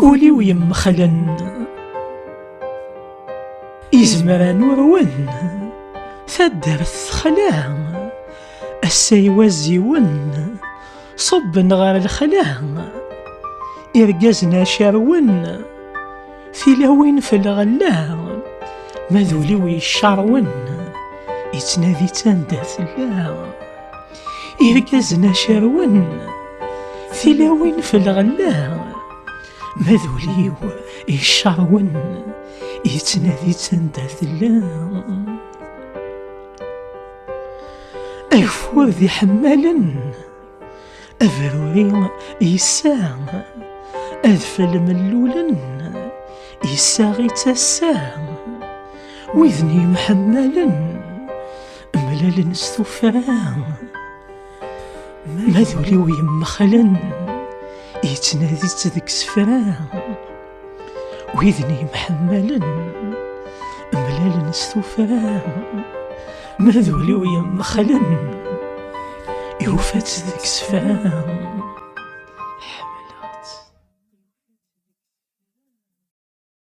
ولي ويمخلن إزمران ورون ثدرت خلا السيوى الزيون صب غار الخلا إرقازنا شارون في لوين في الغلا مذولي ويشارون يتنادي تندات لا إرقازنا شارون في لوين في الغلا مذولي ويشارون يتنادي تندات لا أكفور ذي حمالا أفروري يساغ أذفل ملولا يساغي تساغ وإذني محملا ملال نستفرا مذولي ويمخلا يتنادي تذك سفرا وإذني محملا ملال نستفرا مذولي ويمخلا يوفات ذك سفرا